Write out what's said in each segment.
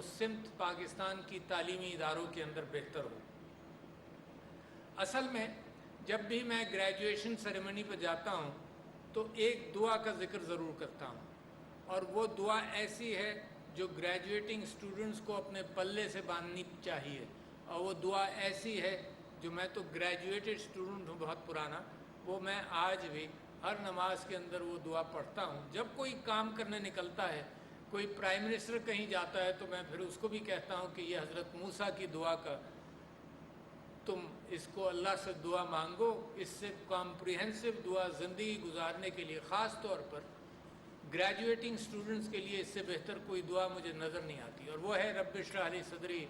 سمت پاکستان کی تعلیمی اداروں کے اندر بہتر ہو۔ اصل میں جب بھی میں گریجویشن سیریمنی پہ جاتا ہوں تو ایک دعا کا ذکر ضرور کرتا ہوں، اور وہ دعا ایسی ہے جو گریجویٹنگ اسٹوڈنٹس کو اپنے پلے سے باندھنی چاہیے، اور وہ دعا ایسی ہے جو میں تو گریجویٹڈ اسٹوڈنٹ ہوں بہت پرانا، وہ میں آج بھی ہر نماز کے اندر وہ دعا پڑھتا ہوں۔ جب کوئی کام کرنے نکلتا ہے، کوئی پرائم منسٹر کہیں جاتا ہے، تو میں پھر اس کو بھی کہتا ہوں کہ یہ حضرت موسیٰ کی دعا کا تم اس کو اللہ سے دعا مانگو، اس سے کمپریہنسو دعا زندگی گزارنے کے لیے، خاص طور پر گریجویٹنگ اسٹوڈنٹس کے لیے اس سے بہتر کوئی دعا مجھے نظر نہیں آتی، اور وہ ہے رب اشرح لی صدری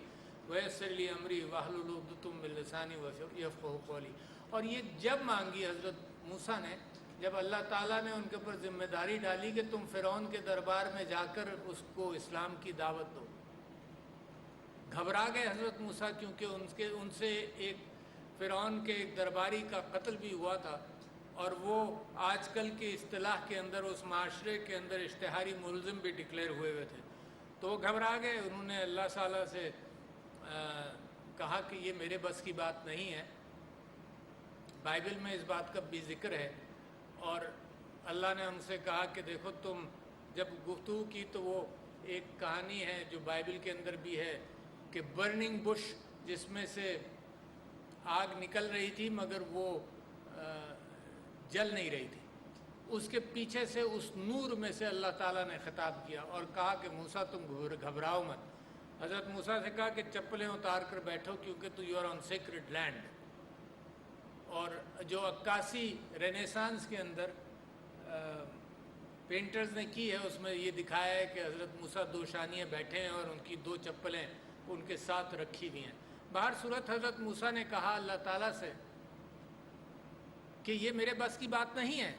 ویسر لی امری واحلل عقدۃ من لسانی یفقہوا قولی۔ اور یہ جب مانگی حضرت موسیٰ نے، جب اللہ تعالیٰ نے ان کے اوپر ذمہ داری ڈالی کہ تم فرعون کے دربار میں جا کر اس کو اسلام کی دعوت دو، گھبرا گئے حضرت موسیٰ، کیونکہ ان سے ایک فرعون کے ایک درباری کا قتل بھی ہوا تھا، اور وہ آج کل کی اصطلاح کے اندر اس معاشرے کے اندر اشتہاری ملزم بھی ڈکلیئر ہوئے تھے، تو وہ گھبرا گئے۔ انہوں نے اللہ تعالیٰ سے کہا کہ یہ میرے بس کی بات نہیں ہے۔ بائبل میں اس بات کا بھی ذکر ہے، اور اللہ نے ان سے کہا کہ دیکھو تم جب گفتگو کی تو وہ ایک کہانی ہے جو بائبل کے اندر بھی ہے کہ برننگ بش، جس میں سے آگ نکل رہی تھی مگر وہ جل نہیں رہی تھی، اس کے پیچھے سے اس نور میں سے اللہ تعالیٰ نے خطاب کیا اور کہا کہ موسیٰ تم گھبراؤ مت۔ حضرت موسیٰ سے کہا کہ چپلیں اتار کر بیٹھو کیونکہ تو you are on sacred land. اور جو عکاسی رینیسانس کے اندر پینٹرز نے کی ہے، اس میں یہ دکھایا ہے کہ حضرت موسیٰ دو شانیے بیٹھے ہیں اور ان کی دو چپلیں ان کے ساتھ رکھی ہوئی ہیں۔ بہر صورت حضرت موسیٰ نے کہا اللہ تعالیٰ سے کہ یہ میرے بس کی بات نہیں ہے،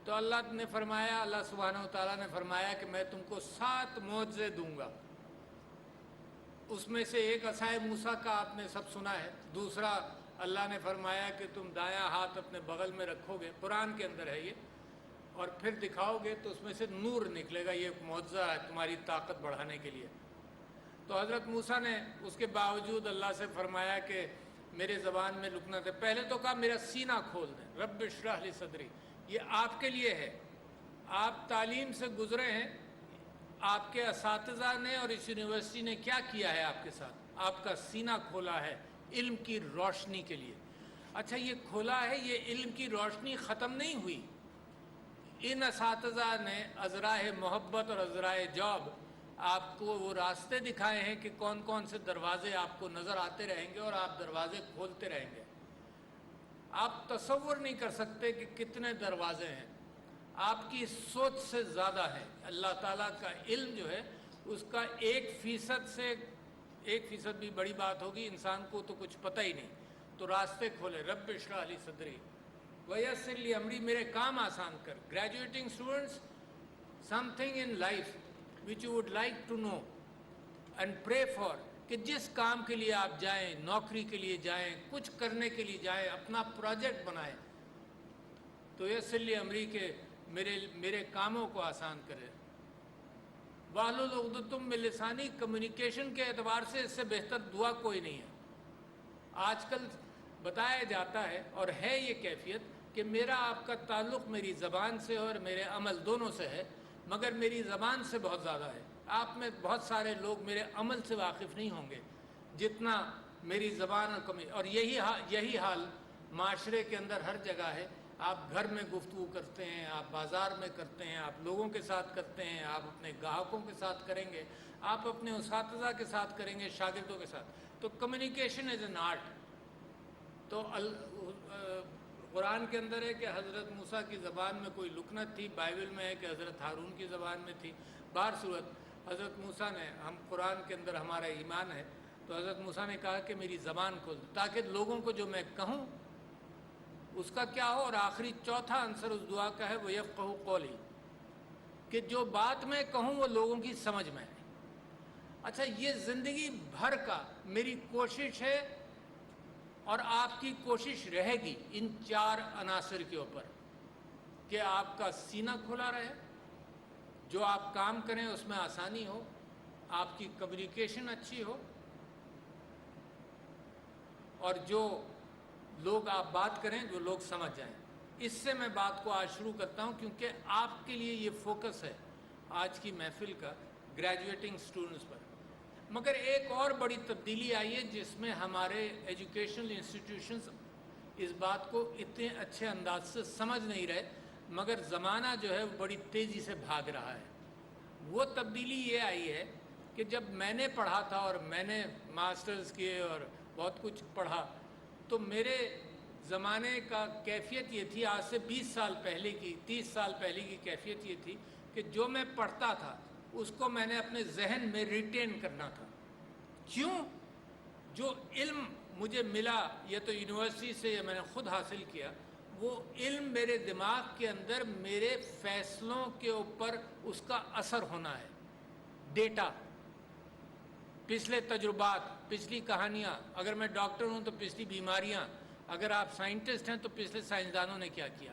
تو اللہ نے فرمایا، اللہ سبحانہ و تعالیٰ نے فرمایا کہ میں تم کو 7 معجزے دوں گا۔ اس میں سے ایک عصائے موسیٰ کا آپ نے سب سنا ہے، دوسرا اللہ نے فرمایا کہ تم دایاں ہاتھ اپنے بغل میں رکھو گے، قرآن کے اندر ہے یہ، اور پھر دکھاؤ گے تو اس میں سے نور نکلے گا، یہ ایک معجزہ ہے تمہاری طاقت بڑھانے کے لیے۔ تو حضرت موسیٰ نے اس کے باوجود اللہ سے فرمایا کہ میرے زبان میں لکنا تھا، پہلے تو کہا میرا سینہ کھول دیں، رب اشرح لی صدری، یہ آپ کے لیے ہے، آپ تعلیم سے گزرے ہیں، آپ کے اساتذہ نے اور اس یونیورسٹی نے کیا کیا ہے آپ کے ساتھ، آپ کا سینہ کھولا ہے علم کی روشنی کے لیے۔ اچھا یہ کھولا ہے، یہ علم کی روشنی ختم نہیں ہوئی، ان اساتذہ نے عذرائے محبت اور عذرائے جاب آپ کو وہ راستے دکھائے ہیں کہ کون کون سے دروازے آپ کو نظر آتے رہیں گے اور آپ دروازے کھولتے رہیں گے۔ آپ تصور نہیں کر سکتے کہ کتنے دروازے ہیں، آپ کی سوچ سے زیادہ ہے۔ اللہ تعالیٰ کا علم جو ہے اس کا 1% سے 1% بھی بڑی بات ہوگی، انسان کو تو کچھ پتہ ہی نہیں، تو راستے کھولے، رب اشرح لی صدری ویسر لی امری، میرے کام آسان کر۔ Graduating students, some thing in life which you would like to know and pray for، کہ جس کام کے لیے آپ جائیں، نوکری کے لیے جائیں، کچھ کرنے کے لیے جائیں، اپنا پروجیکٹ بنائیں، تو یسر لی امری کے میرے کاموں کو آسان کرے۔ واحلل عقدۃ من لسانی، کمیونیکیشن کے اعتبار سے اس سے بہتر دعا کوئی نہیں ہے۔ آج کل بتایا جاتا ہے اور ہے یہ کیفیت کہ میرا آپ کا تعلق میری زبان سے اور میرے عمل دونوں سے ہے، مگر میری زبان سے بہت زیادہ ہے۔ آپ میں بہت سارے لوگ میرے عمل سے واقف نہیں ہوں گے جتنا میری زبان اور یہی حال معاشرے کے اندر ہر جگہ ہے۔ آپ گھر میں گفتگو کرتے ہیں، آپ بازار میں کرتے ہیں، آپ لوگوں کے ساتھ کرتے ہیں، آپ اپنے گاہکوں کے ساتھ کریں گے، آپ اپنے اساتذہ کے ساتھ کریں گے، شاگردوں کے ساتھ، تو کمیونیکیشن از این آرٹ۔ تو قرآن کے اندر ہے کہ حضرت موسیٰ کی زبان میں کوئی لکنت تھی، بائبل میں ہے کہ حضرت ہارون کی زبان میں تھی۔ بہر صورت حضرت موسیٰ نے، ہم قرآن کے اندر ہمارا ایمان ہے، تو حضرت موسیٰ نے کہا کہ میری زبان کھول تاکہ لوگوں کو جو میں کہوں اس کا کیا ہو، اور آخری چوتھا عنصر اس دعا کا ہے وہ یفقہوا قولی، کہ جو بات میں کہوں وہ لوگوں کی سمجھ میں آئے۔ اچھا یہ زندگی بھر کا میری کوشش ہے اور آپ کی کوشش رہے گی ان 4 عناصر کے اوپر کہ آپ کا سینہ کھلا رہے، جو آپ کام کریں اس میں آسانی ہو، آپ کی کمیونیکیشن اچھی ہو اور جو لوگ آپ بات کریں جو لوگ سمجھ جائیں. اس سے میں بات کو آج شروع کرتا ہوں کیونکہ آپ کے لیے یہ فوکس ہے آج کی محفل کا گریجویٹنگ سٹوڈنٹس پر. مگر ایک اور بڑی تبدیلی آئی ہے جس میں ہمارے ایجوکیشنل انسٹیٹیوشنز اس بات کو اتنے اچھے انداز سے سمجھ نہیں رہے، مگر زمانہ جو ہے وہ بڑی تیزی سے بھاگ رہا ہے. وہ تبدیلی یہ آئی ہے کہ جب میں نے پڑھا تھا اور میں نے ماسٹرز کیے اور بہت کچھ پڑھا، تو میرے زمانے کا کیفیت یہ تھی، آج سے 20 سال پہلے کی 30 سال پہلے کی کیفیت یہ تھی کہ جو میں پڑھتا تھا اس کو میں نے اپنے ذہن میں ریٹین کرنا تھا. کیوں؟ جو علم مجھے ملا یا تو یونیورسٹی سے یا میں نے خود حاصل کیا، وہ علم میرے دماغ کے اندر میرے فیصلوں کے اوپر اس کا اثر ہونا ہے. ڈیٹا، پچھلے تجربات، پچھلی کہانیاں، اگر میں ڈاکٹر ہوں تو پچھلی بیماریاں، اگر آپ سائنٹسٹ ہیں تو پچھلے سائنسدانوں نے کیا کیا،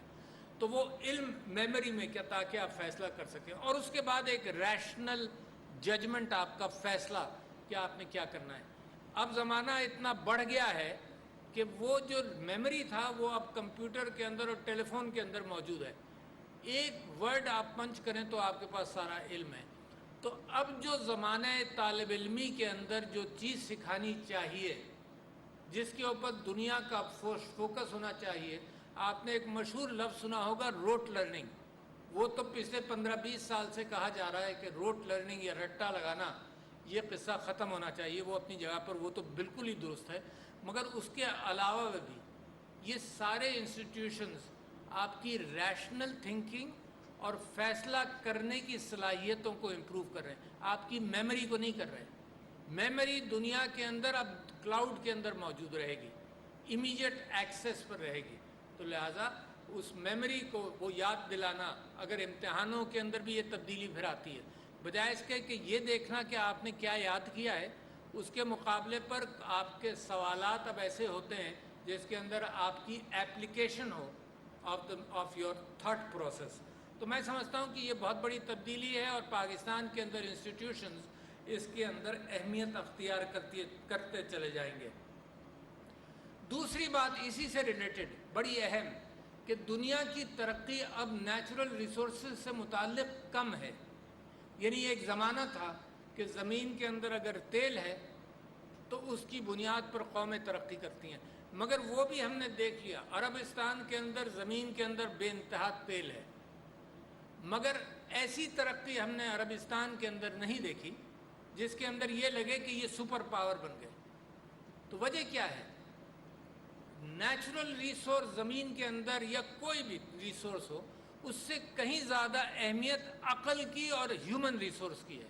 تو وہ علم میموری میں کیا تاکہ آپ فیصلہ کر سکیں. اور اس کے بعد ایک ریشنل ججمنٹ، آپ کا فیصلہ کہ آپ نے کیا کرنا ہے. اب زمانہ اتنا بڑھ گیا ہے کہ وہ جو میموری تھا وہ اب کمپیوٹر کے اندر اور ٹیلی فون کے اندر موجود ہے. ایک ورڈ آپ پنچ کریں تو آپ کے پاس سارا علم ہے. تو اب جو زمانہ طالب علمی کے اندر جو چیز سکھانی چاہیے، جس کے اوپر دنیا کا فوکس ہونا چاہیے، آپ نے ایک مشہور لفظ سنا ہوگا روٹ لرننگ. وہ تو پچھلے 15-20 سال سے کہا جا رہا ہے کہ روٹ لرننگ یا رٹا لگانا یہ قصہ ختم ہونا چاہیے. وہ اپنی جگہ پر وہ تو بالکل ہی درست ہے، مگر اس کے علاوہ بھی یہ سارے انسٹیٹیوشنز آپ کی ریشنل تھنکنگ اور فیصلہ کرنے کی صلاحیتوں کو امپروو کر رہے ہیں، آپ کی میموری کو نہیں کر رہے. میموری دنیا کے اندر اب کلاؤڈ کے اندر موجود رہے گی، امیجیٹ ایکسیس پر رہے گی. تو لہٰذا اس میموری کو وہ یاد دلانا، اگر امتحانوں کے اندر بھی یہ تبدیلی پھر آتی ہے، بجائے اس کے کہ یہ دیکھنا کہ آپ نے کیا یاد کیا ہے، اس کے مقابلے پر آپ کے سوالات اب ایسے ہوتے ہیں جس کے اندر آپ کی application who of your thought process. تو میں سمجھتا ہوں کہ یہ بہت بڑی تبدیلی ہے اور پاکستان کے اندر انسٹیٹیوشنز اس کے اندر اہمیت اختیار کرتے چلے جائیں گے. دوسری بات اسی سے ریلیٹڈ بڑی اہم کہ دنیا کی ترقی اب نیچرل ریسورسز سے متعلق کم ہے. یعنی ایک زمانہ تھا کہ زمین کے اندر اگر تیل ہے تو اس کی بنیاد پر قومیں ترقی کرتی ہیں، مگر وہ بھی ہم نے دیکھ لیا. عربستان کے اندر زمین کے اندر بے انتہا تیل ہے، مگر ایسی ترقی ہم نے عربستان کے اندر نہیں دیکھی جس کے اندر یہ لگے کہ یہ سپر پاور بن گئے. تو وجہ کیا ہے؟ نیچرل ریسورس زمین کے اندر یا کوئی بھی ریسورس ہو، اس سے کہیں زیادہ اہمیت عقل کی اور ہیومن ریسورس کی ہے.